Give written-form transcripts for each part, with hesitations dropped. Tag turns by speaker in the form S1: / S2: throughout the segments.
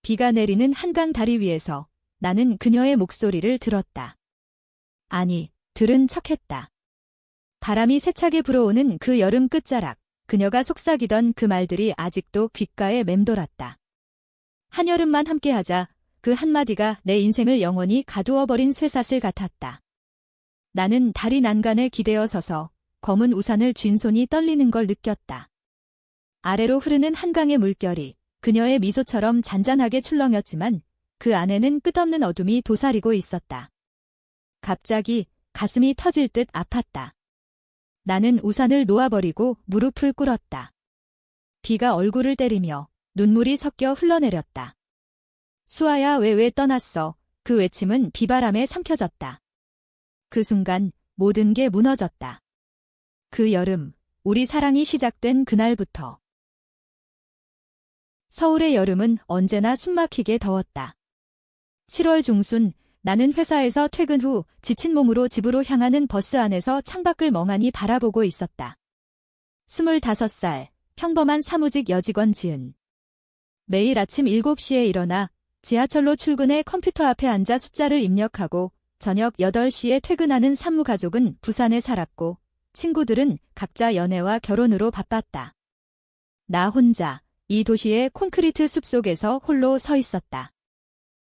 S1: 비가 내리는 한강 다리 위에서 나는 그녀의 목소리를 들었다. 아니, 들은 척했다. 바람이 세차게 불어오는 그 여름 끝자락, 그녀가 속삭이던 그 말들이 아직도 귓가에 맴돌았다. 한여름만 함께하자, 그 한마디가 내 인생을 영원히 가두어버린 쇠사슬 같았다. 나는 다리 난간에 기대어 서서 검은 우산을 쥔 손이 떨리는 걸 느꼈다. 아래로 흐르는 한강의 물결이 그녀의 미소처럼 잔잔하게 출렁였지만 그 안에는 끝없는 어둠이 도사리고 있었다. 갑자기 가슴이 터질 듯 아팠다. 나는 우산을 놓아버리고 무릎을 꿇었다. 비가 얼굴을 때리며 눈물이 섞여 흘러내렸다. 수아야, 왜 떠났어? 그 외침은 비바람에 삼켜졌다. 그 순간 모든 게 무너졌다. 그 여름, 우리 사랑이 시작된 그날부터. 서울의 여름은 언제나 숨막히게 더웠다. 7월 중순, 나는 회사에서 퇴근 후 지친 몸으로 집으로 향하는 버스 안에서 창밖을 멍하니 바라보고 있었다. 25살, 평범한 사무직 여직원 지은. 매일 아침 7시에 일어나 지하철로 출근해 컴퓨터 앞에 앉아 숫자를 입력하고 저녁 8시에 퇴근하는 산무가족은 부산에 살았고 친구들은 각자 연애와 결혼으로 바빴다. 나 혼자 이 도시의 콘크리트 숲속에서 홀로 서 있었다.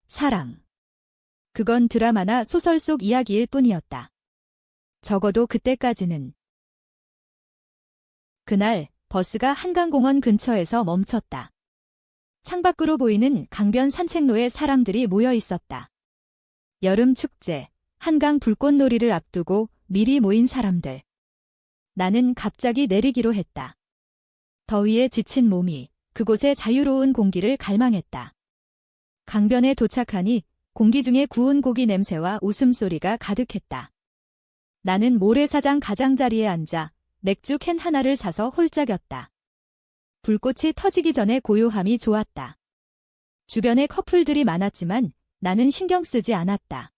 S1: 사랑. 그건 드라마나 소설 속 이야기일 뿐이었다. 적어도 그때까지는. 그날 버스가 한강공원 근처에서 멈췄다. 창밖으로 보이는 강변 산책로에 사람들이 모여 있었다. 여름 축제, 한강 불꽃놀이를 앞두고 미리 모인 사람들. 나는 갑자기 내리기로 했다. 더위에 지친 몸이 그곳의 자유로운 공기를 갈망했다. 강변에 도착하니 공기 중에 구운 고기 냄새와 웃음소리가 가득했다. 나는 모래사장 가장자리에 앉아 맥주 캔 하나를 사서 홀짝였다. 불꽃이 터지기 전에 고요함이 좋았다. 주변에 커플들이 많았지만 나는 신경 쓰지 않았다.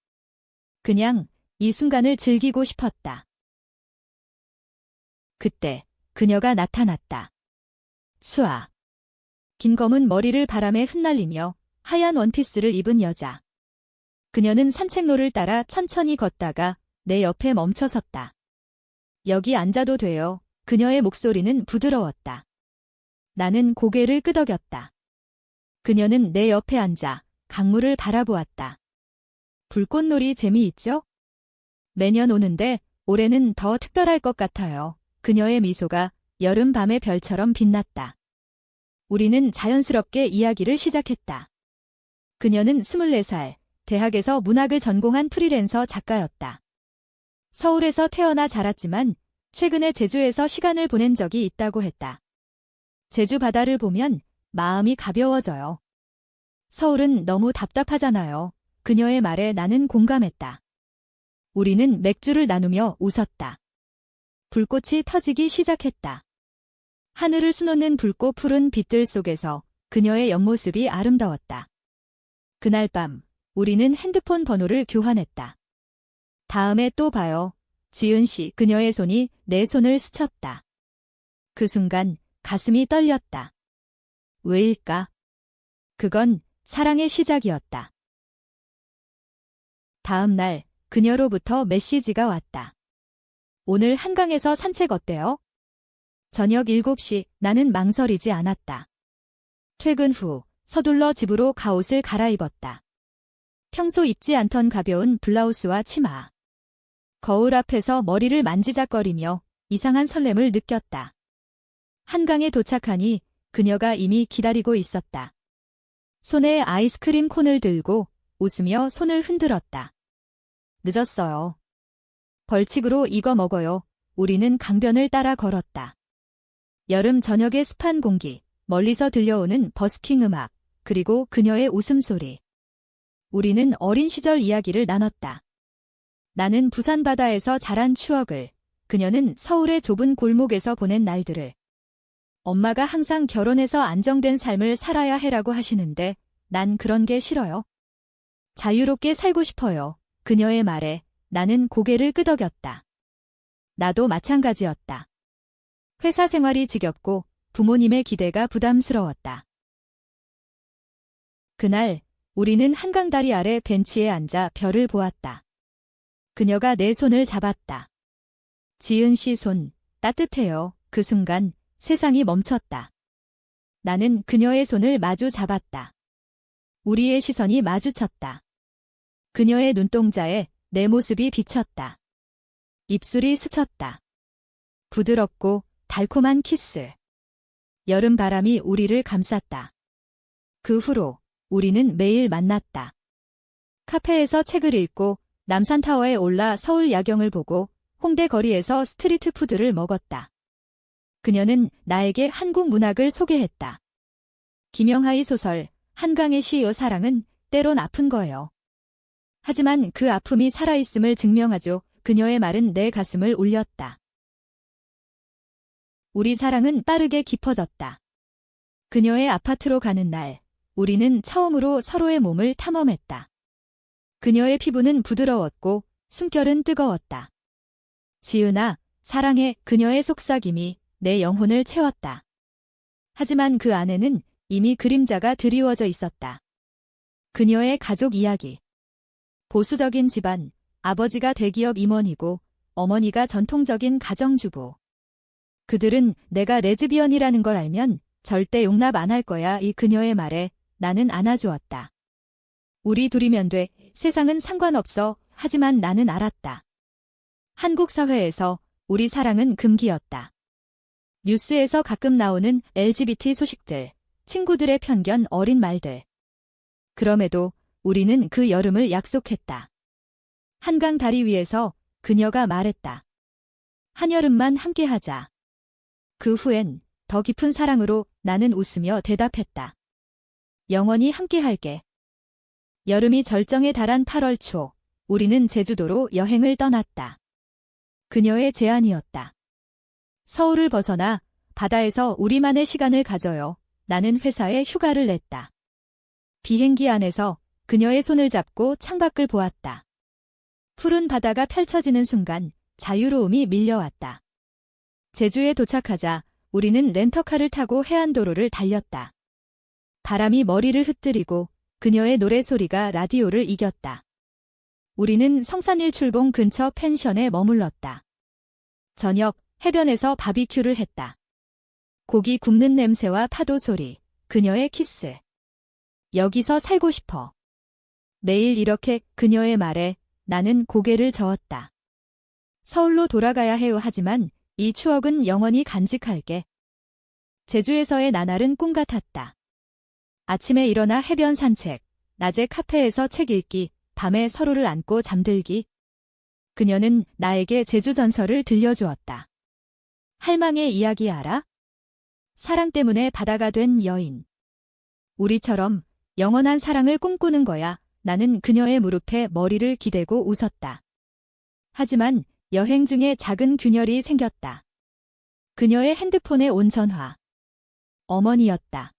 S1: 그냥 이 순간을 즐기고 싶었다. 그때 그녀가 나타났다. 수아. 긴 검은 머리를 바람에 흩날리며 하얀 원피스를 입은 여자. 그녀는 산책로를 따라 천천히 걷다가 내 옆에 멈춰섰다. 여기 앉아도 돼요. 그녀의 목소리는 부드러웠다. 나는 고개를 끄덕였다. 그녀는 내 옆에 앉아 강물을 바라보았다. 불꽃놀이 재미있죠? 매년 오는데 올해는 더 특별할 것 같아요. 그녀의 미소가 여름 밤의 별처럼 빛났다. 우리는 자연스럽게 이야기를 시작했다. 그녀는 24살, 대학에서 문학을 전공한 프리랜서 작가였다. 서울에서 태어나 자랐지만 최근에 제주에서 시간을 보낸 적이 있다고 했다. 제주 바다를 보면 마음이 가벼워져요. 서울은 너무 답답하잖아요. 그녀의 말에 나는 공감했다. 우리는 맥주를 나누며 웃었다. 불꽃이 터지기 시작했다. 하늘을 수놓는 붉고 푸른 빛들 속에서 그녀의 옆모습이 아름다웠다. 그날 밤 우리는 핸드폰 번호를 교환했다. 다음에 또 봐요. 지은 씨. 그녀의 손이 내 손을 스쳤다. 그 순간 가슴이 떨렸다. 왜일까? 그건 사랑의 시작이었다. 다음 날 그녀로부터 메시지가 왔다. 오늘 한강에서 산책 어때요? 저녁 7시. 나는 망설이지 않았다. 퇴근 후 서둘러 집으로 가옷을 갈아입었다. 평소 입지 않던 가벼운 블라우스와 치마. 거울 앞에서 머리를 만지작거리며 이상한 설렘을 느꼈다. 한강에 도착하니 그녀가 이미 기다리고 있었다. 손에 아이스크림 콘을 들고 웃으며 손을 흔들었다. 늦었어요. 벌칙으로 이거 먹어요. 우리는 강변을 따라 걸었다. 여름 저녁의 습한 공기, 멀리서 들려오는 버스킹 음악, 그리고 그녀의 웃음소리. 우리는 어린 시절 이야기를 나눴다. 나는 부산 바다에서 자란 추억을, 그녀는 서울의 좁은 골목에서 보낸 날들을. 엄마가 항상 결혼해서 안정된 삶을 살아야 해라고 하시는데 난 그런 게 싫어요. 자유롭게 살고 싶어요. 그녀의 말에 나는 고개를 끄덕였다. 나도 마찬가지였다. 회사 생활이 지겹고 부모님의 기대가 부담스러웠다. 그날 우리는 한강다리 아래 벤치에 앉아 별을 보았다. 그녀가 내 손을 잡았다. 지은 씨 손, 따뜻해요. 그 순간 세상이 멈췄다. 나는 그녀의 손을 마주 잡았다. 우리의 시선이 마주쳤다. 그녀의 눈동자에 내 모습이 비쳤다. 입술이 스쳤다. 부드럽고 달콤한 키스. 여름 바람이 우리를 감쌌다. 그 후로 우리는 매일 만났다. 카페에서 책을 읽고 남산타워에 올라 서울 야경을 보고 홍대 거리에서 스트리트 푸드를 먹었다. 그녀는 나에게 한국 문학을 소개했다. 김영하의 소설 한강의 시여 사랑은 때론 아픈 거예요. 하지만 그 아픔이 살아있음을 증명하죠. 그녀의 말은 내 가슴을 울렸다. 우리 사랑은 빠르게 깊어졌다. 그녀의 아파트로 가는 날, 우리는 처음으로 서로의 몸을 탐험했다. 그녀의 피부는 부드러웠고 숨결은 뜨거웠다. 지은아, 사랑해. 그녀의 속삭임이 내 영혼을 채웠다. 하지만 그 안에는 이미 그림자가 드리워져 있었다. 그녀의 가족 이야기. 보수적인 집안, 아버지가 대기업 임원이고 어머니가 전통적인 가정주부. 그들은 내가 레즈비언이라는 걸 알면 절대 용납 안 할 거야. 이 그녀의 말에 나는 안아주었다. 우리 둘이면 돼. 세상은 상관없어. 하지만 나는 알았다. 한국 사회에서 우리 사랑은 금기였다. 뉴스에서 가끔 나오는 LGBT 소식들, 친구들의 편견, 어린 말들. 그럼에도 우리는 그 여름을 약속했다. 한강 다리 위에서 그녀가 말했다. 한여름만 함께하자. 그 후엔 더 깊은 사랑으로 나는 웃으며 대답했다. 영원히 함께할게. 여름이 절정에 달한 8월 초, 우리는 제주도로 여행을 떠났다. 그녀의 제안이었다. 서울을 벗어나 바다에서 우리만의 시간을 가져요. 나는 회사에 휴가를 냈다. 비행기 안에서 그녀의 손을 잡고 창밖을 보았다. 푸른 바다가 펼쳐지는 순간 자유로움이 밀려왔다. 제주에 도착하자 우리는 렌터카를 타고 해안도로를 달렸다. 바람이 머리를 흩뜨리고 그녀의 노래소리가 라디오를 이겼다. 우리는 성산일출봉 근처 펜션에 머물렀다. 저녁 해변에서 바비큐를 했다. 고기 굽는 냄새와 파도 소리, 그녀의 키스. 여기서 살고 싶어. 매일 이렇게 그녀의 말에 나는 고개를 저었다. 서울로 돌아가야 해요. 하지만 이 추억은 영원히 간직할게. 제주에서의 나날은 꿈 같았다. 아침에 일어나 해변 산책, 낮에 카페에서 책 읽기, 밤에 서로를 안고 잠들기. 그녀는 나에게 제주 전설을 들려주었다. 할망의 이야기 알아? 사랑 때문에 바다가 된 여인. 우리처럼 영원한 사랑을 꿈꾸는 거야. 나는 그녀의 무릎에 머리를 기대고 웃었다. 하지만 여행 중에 작은 균열이 생겼다. 그녀의 핸드폰에 온 전화. 어머니였다.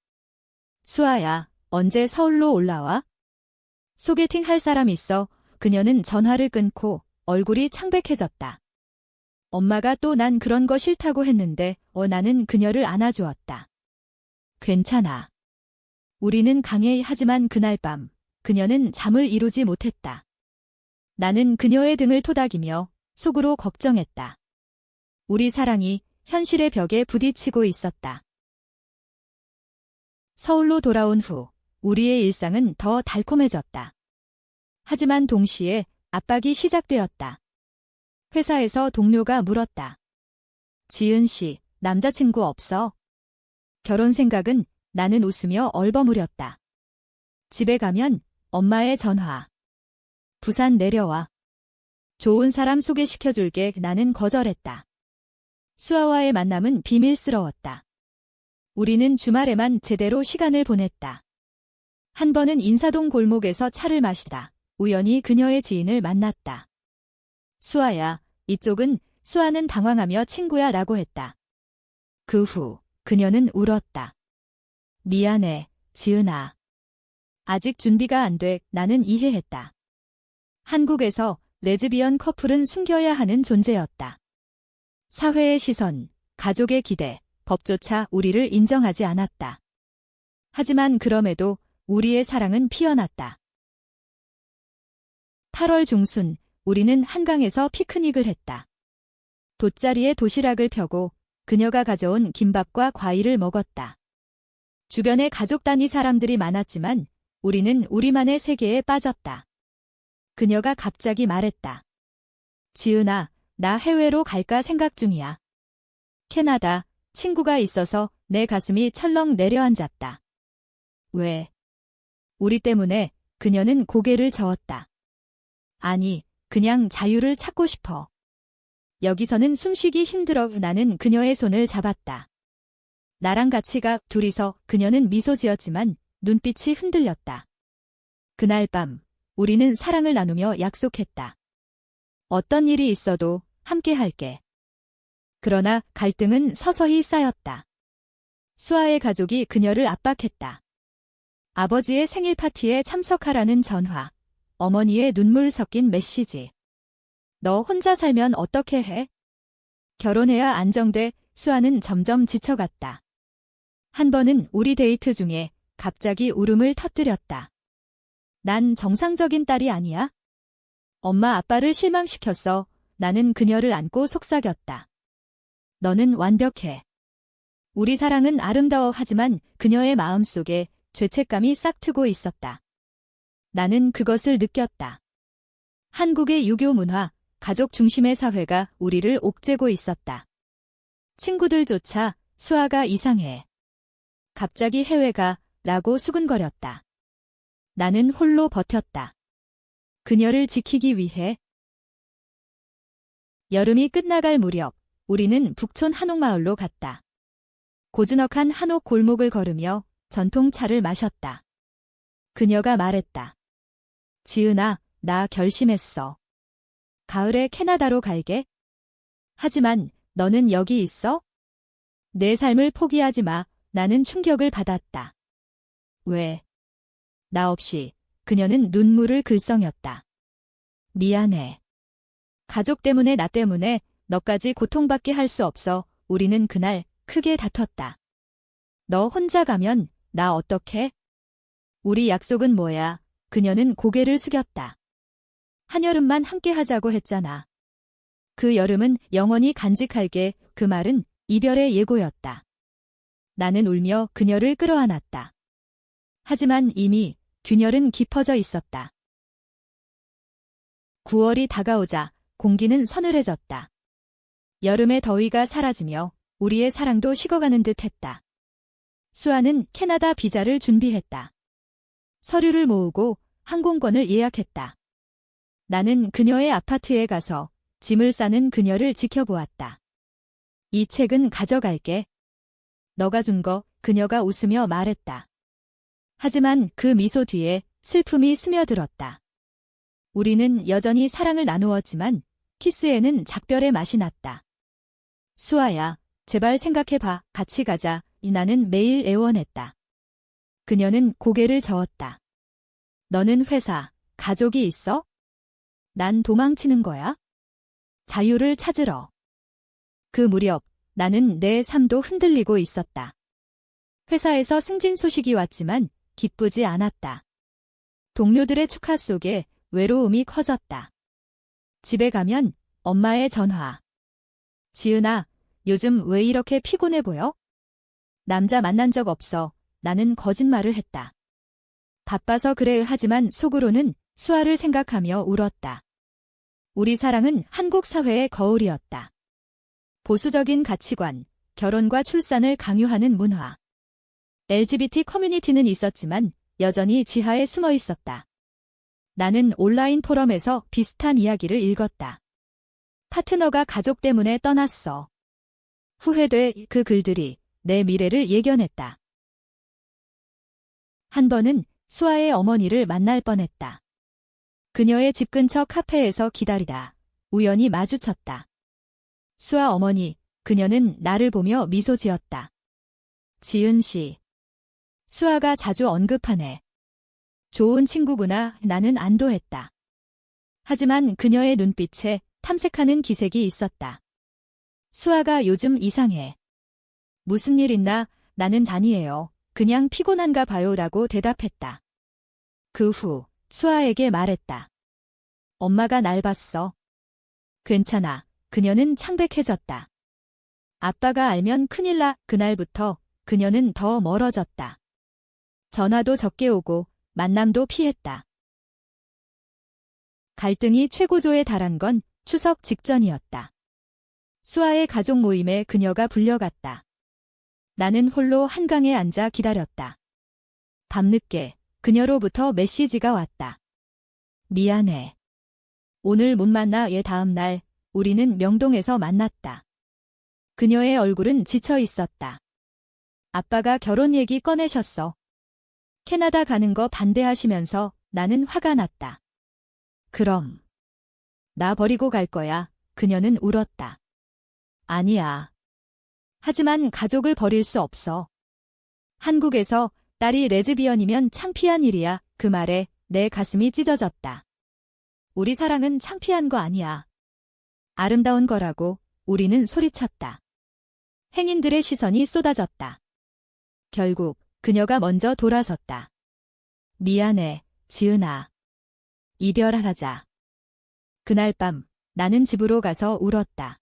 S1: 수아야, 언제 서울로 올라와? 소개팅 할 사람 있어. 그녀는 전화를 끊고 얼굴이 창백해졌다. 엄마가 또 난 그런 거 싫다고 했는데 나는 그녀를 안아주었다. 괜찮아. 우리는 강해. 하지만 그날 밤 그녀는 잠을 이루지 못했다. 나는 그녀의 등을 토닥이며 속으로 걱정했다. 우리 사랑이 현실의 벽에 부딪히고 있었다. 서울로 돌아온 후 우리의 일상은 더 달콤해졌다. 하지만 동시에 압박이 시작되었다. 회사에서 동료가 물었다. 지은 씨, 남자친구 없어? 결혼 생각은? 나는 웃으며 얼버무렸다. 집에 가면 엄마의 전화. 부산 내려와. 좋은 사람 소개시켜줄게. 나는 거절했다. 수아와의 만남은 비밀스러웠다. 우리는 주말에만 제대로 시간을 보냈다. 한 번은 인사동 골목에서 차를 마시다 우연히 그녀의 지인을 만났다. 수아야, 이쪽은. 수아는 당황하며 친구야 라고 했다. 그 후 그녀는 울었다. 미안해, 지은아. 아직 준비가 안 돼. 나는 이해했다. 한국에서 레즈비언 커플은 숨겨야 하는 존재였다. 사회의 시선, 가족의 기대, 법조차 우리를 인정하지 않았다. 하지만 그럼에도 우리의 사랑은 피어났다. 8월 중순, 우리는 한강에서 피크닉을 했다. 돗자리에 도시락을 펴고 그녀가 가져온 김밥과 과일을 먹었다. 주변에 가족 단위 사람들이 많았지만 우리는 우리만의 세계에 빠졌다. 그녀가 갑자기 말했다. 지은아, 나 해외로 갈까 생각 중이야. 캐나다, 친구가 있어서 내 가슴이 철렁 내려앉았다. 왜? 우리 때문에. 그녀는 고개를 저었다. 아니, 그냥 자유를 찾고 싶어. 여기서는 숨쉬기 힘들어. 나는 그녀의 손을 잡았다. 나랑 같이 가. 둘이서. 그녀는 미소 지었지만 눈빛이 흔들렸다. 그날 밤, 우리는 사랑을 나누며 약속했다. 어떤 일이 있어도 함께 할게. 그러나 갈등은 서서히 쌓였다. 수아의 가족이 그녀를 압박했다. 아버지의 생일 파티에 참석하라는 전화, 어머니의 눈물 섞인 메시지. 너 혼자 살면 어떻게 해? 결혼해야 안정돼. 수아는 점점 지쳐갔다. 한 번은 우리 데이트 중에 갑자기 울음을 터뜨렸다. 난 정상적인 딸이 아니야. 엄마 아빠를 실망시켰어. 나는 그녀를 안고 속삭였다. 너는 완벽해. 우리 사랑은 아름다워. 하지만 그녀의 마음속에 죄책감이 싹트고 있었다. 나는 그것을 느꼈다. 한국의 유교 문화, 가족 중심의 사회가 우리를 옥죄고 있었다. 친구들조차 수아가 이상해. 갑자기 해외가 라고 수근거렸다. 나는 홀로 버텼다. 그녀를 지키기 위해. 여름이 끝나갈 무렵 우리는 북촌 한옥마을로 갔다. 고즈넉한 한옥 골목을 걸으며 전통차를 마셨다. 그녀가 말했다. 지은아, 나 결심했어. 가을에 캐나다로 갈게. 하지만 너는 여기 있어? 내 삶을 포기하지 마. 나는 충격을 받았다. 왜? 나 없이. 그녀는 눈물을 글썽였다. 미안해. 가족 때문에 나 때문에 너까지 고통받게 할 수 없어. 우리는 그날 크게 다퉜다. 너 혼자 가면 나 어떡해? 우리 약속은 뭐야? 그녀는 고개를 숙였다. 한여름만 함께 하자고 했잖아. 그 여름은 영원히 간직할게. 그 말은 이별의 예고였다. 나는 울며 그녀를 끌어안았다. 하지만 이미 균열은 깊어져 있었다. 9월이 다가오자 공기는 서늘해졌다. 여름의 더위가 사라지며 우리의 사랑도 식어가는 듯 했다. 수아는 캐나다 비자를 준비했다. 서류를 모으고 항공권을 예약했다. 나는 그녀의 아파트에 가서 짐을 싸는 그녀를 지켜보았다. 이 책은 가져갈게. 너가 준 거. 그녀가 웃으며 말했다. 하지만 그 미소 뒤에 슬픔이 스며들었다. 우리는 여전히 사랑을 나누었지만 키스에는 작별의 맛이 났다. 수아야, 제발 생각해봐. 같이 가자. 나는 매일 애원했다. 그녀는 고개를 저었다. 너는 회사, 가족이 있어? 난 도망치는 거야? 자유를 찾으러. 그 무렵 나는 내 삶도 흔들리고 있었다. 회사에서 승진 소식이 왔지만 기쁘지 않았다. 동료들의 축하 속에 외로움이 커졌다. 집에 가면 엄마의 전화. 지은아, 요즘 왜 이렇게 피곤해 보여? 남자 만난 적 없어. 나는 거짓말을 했다. 바빠서 그래. 하지만 속으로는 수아를 생각하며 울었다. 우리 사랑은 한국 사회의 거울이었다. 보수적인 가치관, 결혼과 출산을 강요하는 문화. LGBT 커뮤니티는 있었지만 여전히 지하에 숨어 있었다. 나는 온라인 포럼에서 비슷한 이야기를 읽었다. 파트너가 가족 때문에 떠났어. 후회돼. 그 글들이 내 미래를 예견했다. 한 번은 수아의 어머니를 만날 뻔했다. 그녀의 집 근처 카페에서 기다리다 우연히 마주쳤다. 수아 어머니, 그녀는 나를 보며 미소 지었다. 지은 씨. 수아가 자주 언급하네. 좋은 친구구나. 나는 안도했다. 하지만 그녀의 눈빛에 탐색하는 기색이 있었다. 수아가 요즘 이상해. 무슨 일 있나? 나는 아니에요. 그냥 피곤한가 봐요라고 대답했다. 그 후 수아에게 말했다. 엄마가 날 봤어. 괜찮아. 그녀는 창백해졌다. 아빠가 알면 큰일 나. 그날부터 그녀는 더 멀어졌다. 전화도 적게 오고 만남도 피했다. 갈등이 최고조에 달한 건 추석 직전이었다. 수아의 가족 모임에 그녀가 불려갔다. 나는 홀로 한강에 앉아 기다렸다. 밤늦게 그녀로부터 메시지가 왔다. 미안해. 오늘 못 만나. 다음 날 우리는 명동에서 만났다. 그녀의 얼굴은 지쳐 있었다. 아빠가 결혼 얘기 꺼내셨어. 캐나다 가는 거 반대하시면서 나는 화가 났다. 그럼 나 버리고 갈 거야. 그녀는 울었다. 아니야. 하지만 가족을 버릴 수 없어. 한국에서 딸이 레즈비언이면 창피한 일이야. 그 말에 내 가슴이 찢어졌다. 우리 사랑은 창피한 거 아니야. 아름다운 거라고 우리는 소리쳤다. 행인들의 시선이 쏟아졌다. 결국 그녀가 먼저 돌아섰다. 미안해, 지은아. 이별하자. 그날 밤 나는 집으로 가서 울었다.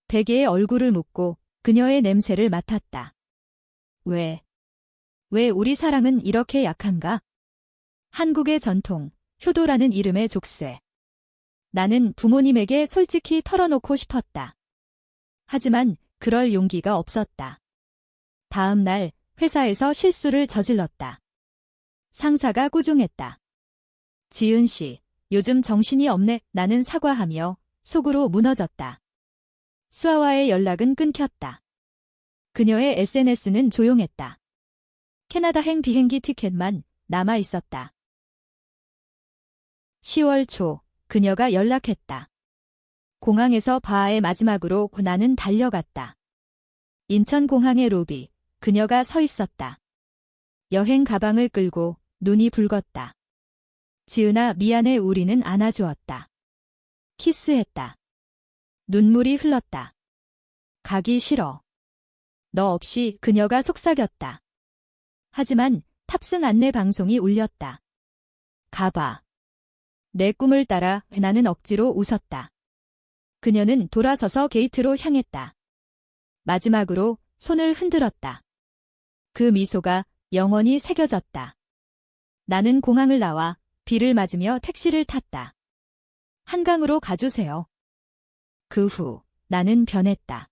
S1: 베개에 얼굴을 묻고 그녀의 냄새를 맡았다. 왜 우리 사랑은 이렇게 약한가? 한국의 전통, 효도라는 이름의 족쇄. 나는 부모님에게 솔직히 털어놓고 싶었다. 하지만 그럴 용기가 없었다. 다음 날 회사에서 실수를 저질렀다. 상사가 꾸중했다. 지은 씨, 요즘 정신이 없네. 나는 사과하며 속으로 무너졌다. 수아와의 연락은 끊겼다. 그녀의 SNS는 조용했다. 캐나다행 비행기 티켓만 남아 있었다. 10월 초 그녀가 연락했다. 공항에서 바하의 마지막으로 나는 달려갔다. 인천공항의 로비, 그녀가 서 있었다. 여행 가방을 끌고 눈이 붉었다. 지은아, 미안해. 우리는 안아주었다. 키스했다. 눈물이 흘렀다. 가기 싫어. 너 없이. 그녀가 속삭였다. 하지만 탑승 안내 방송이 울렸다. 가봐. 내 꿈을 따라. 나는 억지로 웃었다. 그녀는 돌아서서 게이트로 향했다. 마지막으로 손을 흔들었다. 그 미소가 영원히 새겨졌다. 나는 공항을 나와 비를 맞으며 택시를 탔다. 한강으로 가주세요. 그 후 나는 변했다.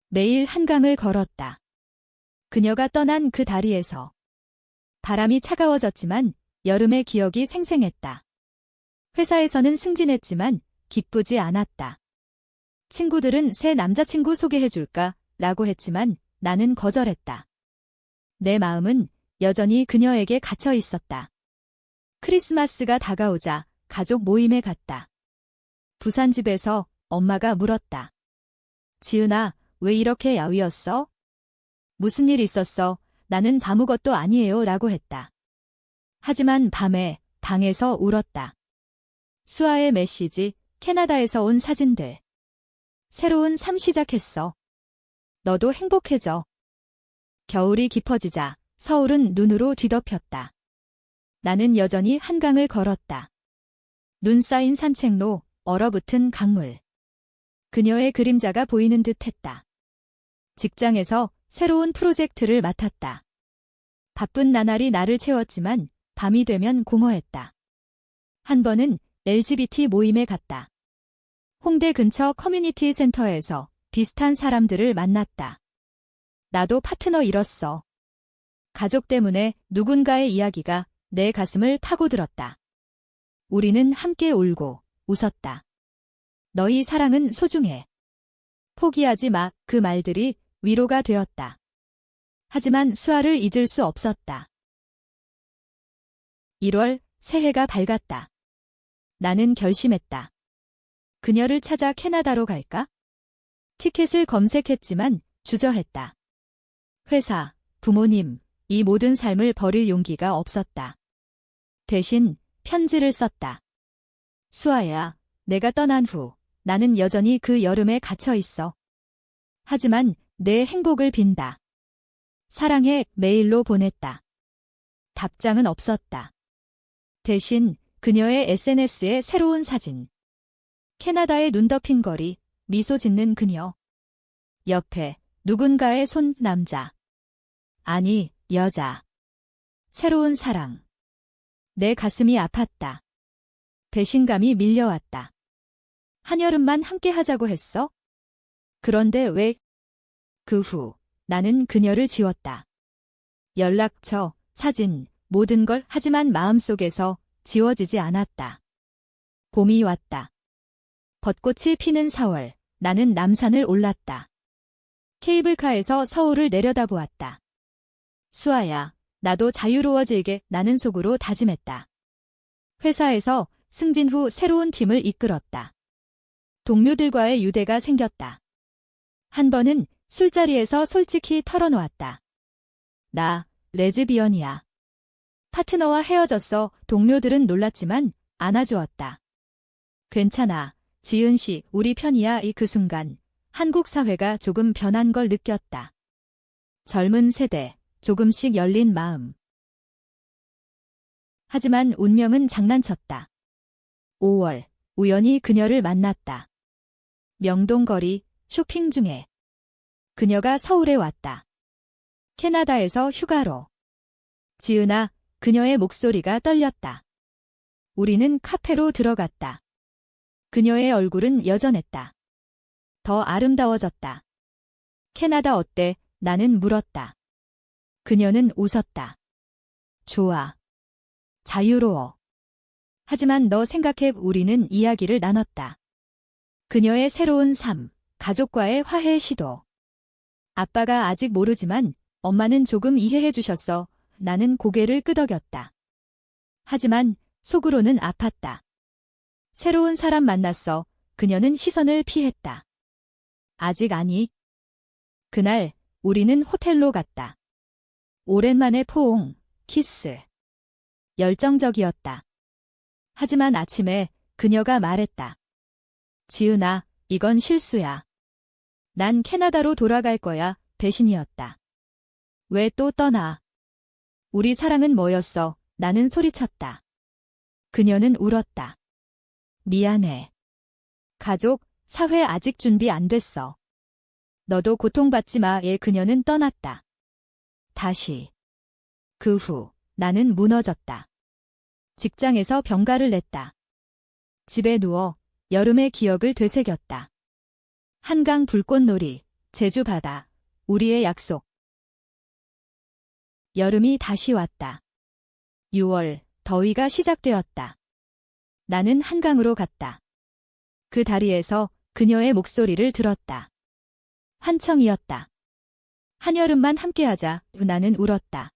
S1: 매일 한강을 걸었다. 그녀가 떠난 그 다리에서 바람이 차가워졌지만 여름의 기억이 생생했다. 회사에서는 승진했지만 기쁘지 않았다. 친구들은 새 남자친구 소개해줄까? 라고 했지만 나는 거절했다. 내 마음은 여전히 그녀에게 갇혀 있었다. 크리스마스가 다가오자 가족 모임에 갔다. 부산 집에서 엄마가 물었다. 지은아, 왜 이렇게 야위었어? 무슨 일 있었어? 나는 아무것도 아니에요. 라고 했다. 하지만 밤에 방에서 울었다. 수아의 메시지, 캐나다에서 온 사진들. 새로운 삶 시작했어. 너도 행복해져. 겨울이 깊어지자 서울은 눈으로 뒤덮였다. 나는 여전히 한강을 걸었다. 눈 쌓인 산책로, 얼어붙은 강물. 그녀의 그림자가 보이는 듯 했다. 직장에서 새로운 프로젝트를 맡았다. 바쁜 나날이 나를 채웠지만 밤이 되면 공허했다. 한 번은 LGBT 모임에 갔다. 홍대 근처 커뮤니티 센터에서 비슷한 사람들을 만났다. 나도 파트너 잃었어. 가족 때문에 누군가의 이야기가 내 가슴을 파고들었다. 우리는 함께 울고 웃었다. 너희 사랑은 소중해. 포기하지 마. 그 말들이 위로가 되었다. 하지만 수아를 잊을 수 없었다. 1월, 새해가 밝았다. 나는 결심했다. 그녀를 찾아 캐나다로 갈까? 티켓을 검색했지만 주저했다. 회사, 부모님, 이 모든 삶을 버릴 용기가 없었다. 대신 편지를 썼다. 수아야, 내가 떠난 후 나는 여전히 그 여름에 갇혀 있어. 하지만 내 행복을 빈다. 사랑해 메일로 보냈다. 답장은 없었다. 대신 그녀의 SNS에 새로운 사진. 캐나다의 눈 덮인 거리, 미소 짓는 그녀. 옆에 누군가의 손 남자. 아니, 여자. 새로운 사랑. 내 가슴이 아팠다. 배신감이 밀려왔다. 한여름만 함께 하자고 했어? 그런데 왜? 그 후 나는 그녀를 지웠다. 연락처, 사진, 모든 걸 하지만 마음속에서 지워지지 않았다. 봄이 왔다. 벚꽃이 피는 4월, 나는 남산을 올랐다. 케이블카에서 서울을 내려다보았다. 수아야, 나도 자유로워질게 나는 속으로 다짐했다. 회사에서 승진 후 새로운 팀을 이끌었다. 동료들과의 유대가 생겼다. 한 번은 술자리에서 솔직히 털어놓았다. 나 레즈비언이야. 파트너와 헤어졌어. 동료들은 놀랐지만 안아주었다. 괜찮아. 지은 씨, 우리 편이야. 그 순간 한국 사회가 조금 변한 걸 느꼈다. 젊은 세대, 조금씩 열린 마음. 하지만 운명은 장난쳤다. 5월, 우연히 그녀를 만났다. 명동거리, 쇼핑 중에. 그녀가 서울에 왔다. 캐나다에서 휴가로. 지은아, 그녀의 목소리가 떨렸다. 우리는 카페로 들어갔다. 그녀의 얼굴은 여전했다. 더 아름다워졌다. 캐나다 어때? 나는 물었다. 그녀는 웃었다. 좋아. 자유로워. 하지만 너 생각해. 우리는 이야기를 나눴다. 그녀의 새로운 삶, 가족과의 화해 시도. 아빠가 아직 모르지만 엄마는 조금 이해해 주셨어. 나는 고개를 끄덕였다. 하지만 속으로는 아팠다. 새로운 사람 만났어. 그녀는 시선을 피했다. 아직 아니. 그날 우리는 호텔로 갔다. 오랜만에 포옹, 키스. 열정적이었다. 하지만 아침에 그녀가 말했다. 지은아, 이건 실수야. 난 캐나다로 돌아갈 거야. 배신이었다. 왜 또 떠나? 우리 사랑은 뭐였어? 나는 소리쳤다. 그녀는 울었다. 미안해. 가족, 사회 아직 준비 안 됐어. 너도 고통받지 마. 그녀는 떠났다. 다시. 그 후 나는 무너졌다. 직장에서 병가를 냈다. 집에 누워 여름의 기억을 되새겼다. 한강 불꽃놀이, 제주 바다, 우리의 약속. 여름이 다시 왔다. 6월, 더위가 시작되었다. 나는 한강으로 갔다. 그 다리에서 그녀의 목소리를 들었다. 환청이었다. 한여름만 함께하자. 나는 울었다.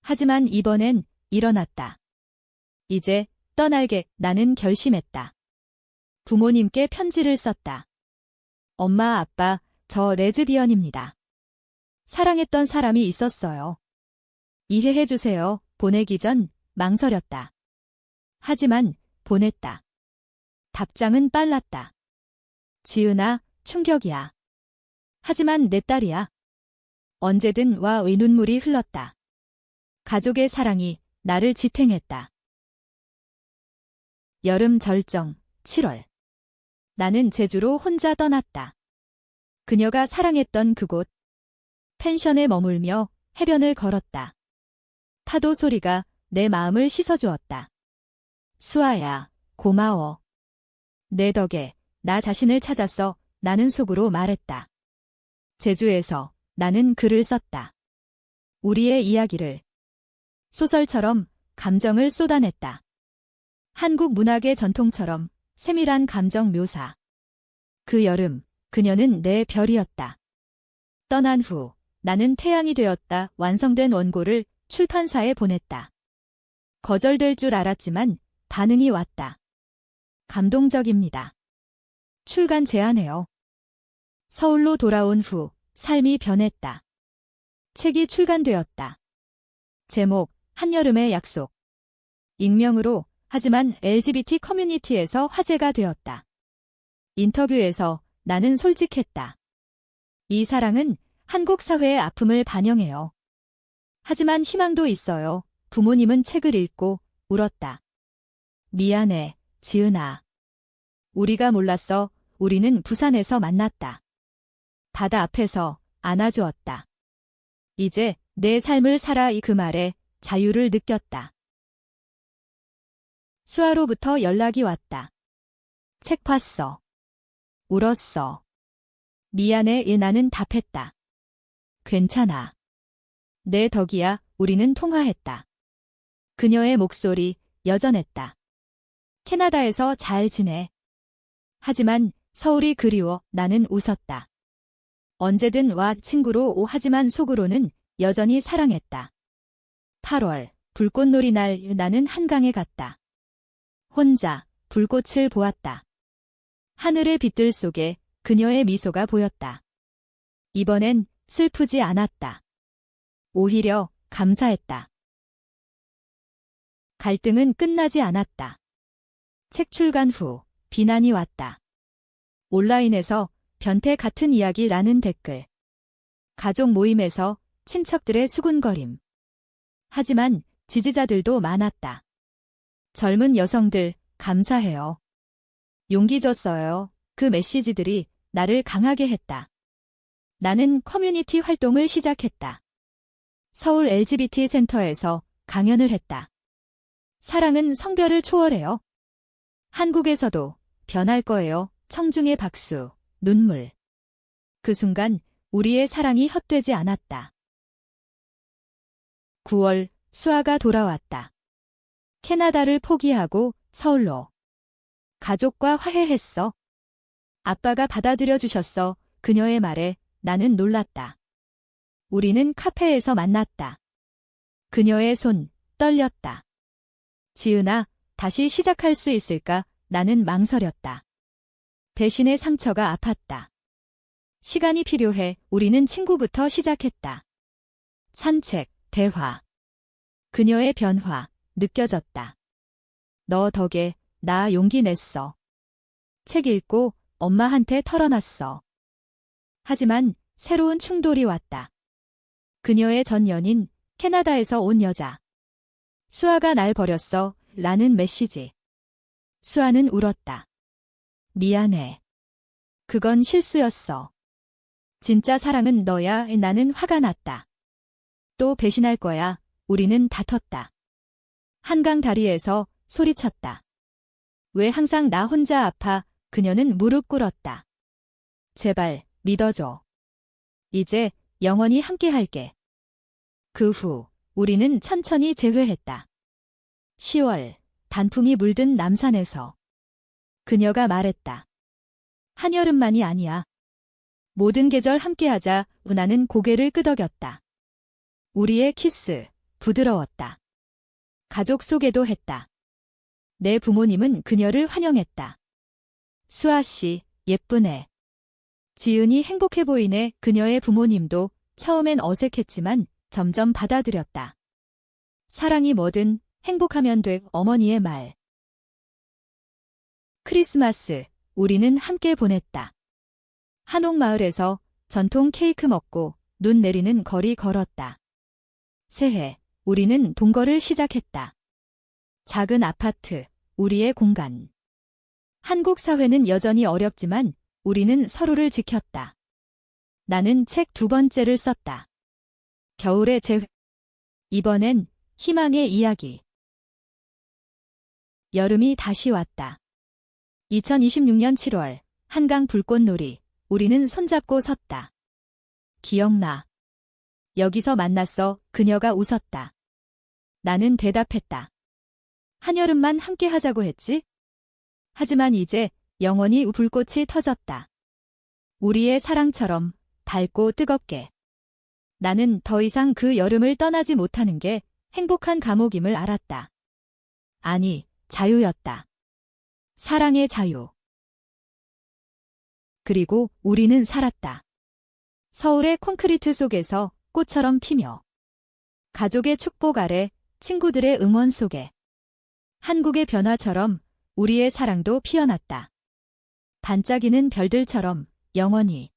S1: 하지만 이번엔 일어났다. 이제 떠날게. 나는 결심했다. 부모님께 편지를 썼다. 엄마, 아빠, 저 레즈비언입니다. 사랑했던 사람이 있었어요. 이해해 주세요. 보내기 전 망설였다. 하지만 보냈다. 답장은 빨랐다. 지은아, 충격이야. 하지만 내 딸이야. 언제든 와. 눈물이 흘렀다. 가족의 사랑이 나를 지탱했다. 여름 절정, 7월. 나는 제주로 혼자 떠났다. 그녀가 사랑했던 그곳. 펜션에 머물며 해변을 걸었다. 파도 소리가 내 마음을 씻어주었다. 수아야, 고마워. 내 덕에 나 자신을 찾았어. 나는 속으로 말했다. 제주에서 나는 글을 썼다. 우리의 이야기를. 소설처럼 감정을 쏟아냈다. 한국 문학의 전통처럼 세밀한 감정 묘사. 그 여름, 그녀는 내 별이었다. 떠난 후 나는 태양이 되었다. 완성된 원고를 출판사에 보냈다. 거절될 줄 알았지만 반응이 왔다. 감동적입니다. 출간 제안해요. 서울로 돌아온 후 삶이 변했다. 책이 출간되었다. 제목, 한여름의 약속. 익명으로, 하지만 LGBT 커뮤니티에서 화제가 되었다. 인터뷰에서 나는 솔직했다. 이 사랑은 한국 사회의 아픔을 반영해요. 하지만 희망도 있어요. 부모님은 책을 읽고 울었다. 미안해, 지은아. 우리가 몰랐어. 우리는 부산에서 만났다. 바다 앞에서 안아주었다. 이제 내 삶을 살아. 그 말에 자유를 느꼈다. 수아로부터 연락이 왔다. 책 봤어. 울었어. 미안해. 나는 답했다. 괜찮아. 내 덕이야. 우리는 통화했다. 그녀의 목소리 여전했다. 캐나다에서 잘 지내. 하지만 서울이 그리워. 나는 웃었다. 언제든 와. 친구로 오. 하지만 속으로는 여전히 사랑했다. 8월 불꽃놀이 날 나는 한강에 갔다. 혼자 불꽃을 보았다. 하늘의 빛들 속에 그녀의 미소가 보였다. 이번엔 슬프지 않았다. 오히려 감사했다. 갈등은 끝나지 않았다. 책 출간 후 비난이 왔다. 온라인에서 변태 같은 이야기라는 댓글. 가족 모임에서 친척들의 수군거림. 하지만 지지자들도 많았다. 젊은 여성들 감사해요. 용기 줬어요. 그 메시지들이 나를 강하게 했다. 나는 커뮤니티 활동을 시작했다. 서울 LGBT 센터에서 강연을 했다. 사랑은 성별을 초월해요. 한국에서도 변할 거예요. 청중의 박수, 눈물. 그 순간 우리의 사랑이 헛되지 않았다. 9월 수아가 돌아왔다. 캐나다를 포기하고 서울로. 가족과 화해했어. 아빠가 받아들여 주셨어. 그녀의 말에 나는 놀랐다. 우리는 카페에서 만났다. 그녀의 손 떨렸다. 지은아, 다시 시작할 수 있을까? 나는 망설였다. 배신의 상처가 아팠다. 시간이 필요해. 우리는 친구부터 시작했다. 산책, 대화. 그녀의 변화 느껴졌다. 너 덕에 나 용기 냈어. 책 읽고 엄마한테 털어놨어. 하지만 새로운 충돌이 왔다. 그녀의 전 연인, 캐나다에서 온 여자. 수아가 날 버렸어. 라는 메시지. 수아는 울었다. 미안해. 그건 실수였어. 진짜 사랑은 너야. 나는 화가 났다. 또 배신할 거야. 우리는 다퉜다. 한강 다리에서 소리쳤다. 왜 항상 나 혼자 아파? 그녀는 무릎 꿇었다. 제발 믿어줘. 이제 영원히 함께할게. 그 후 우리는 천천히 재회했다. 10월 단풍이 물든 남산에서 그녀가 말했다. 한여름만이 아니야. 모든 계절 함께하자. 나는 고개를 끄덕였다. 우리의 키스 부드러웠다. 가족 소개도 했다. 내 부모님은 그녀를 환영했다. 수아 씨, 예쁘네. 지은이 행복해 보이네. 그녀의 부모님도 처음엔 어색했지만 점점 받아들였다. 사랑이 뭐든 행복하면 돼. 어머니의 말. 크리스마스, 우리는 함께 보냈다. 한옥마을에서 전통 케이크 먹고 눈 내리는 거리 걸었다. 새해, 우리는 동거를 시작했다. 작은 아파트, 우리의 공간. 한국 사회는 여전히 어렵지만 우리는 서로를 지켰다. 나는 책 2번째를 썼다. 겨울의 재회. 이번엔 희망의 이야기. 여름이 다시 왔다. 2026년 7월, 한강 불꽃놀이. 우리는 손잡고 섰다. 기억나. 여기서 만났어. 그녀가 웃었다. 나는 대답했다. 한여름만 함께 하자고 했지? 하지만 이제 영원히 불꽃이 터졌다. 우리의 사랑처럼 밝고 뜨겁게. 나는 더 이상 그 여름을 떠나지 못하는 게 행복한 감옥임을 알았다. 아니, 자유였다. 사랑의 자유. 그리고 우리는 살았다. 서울의 콘크리트 속에서 꽃처럼 피며, 가족의 축복 아래, 친구들의 응원 속에, 한국의 변화처럼 우리의 사랑도 피어났다. 반짝이는 별들처럼 영원히.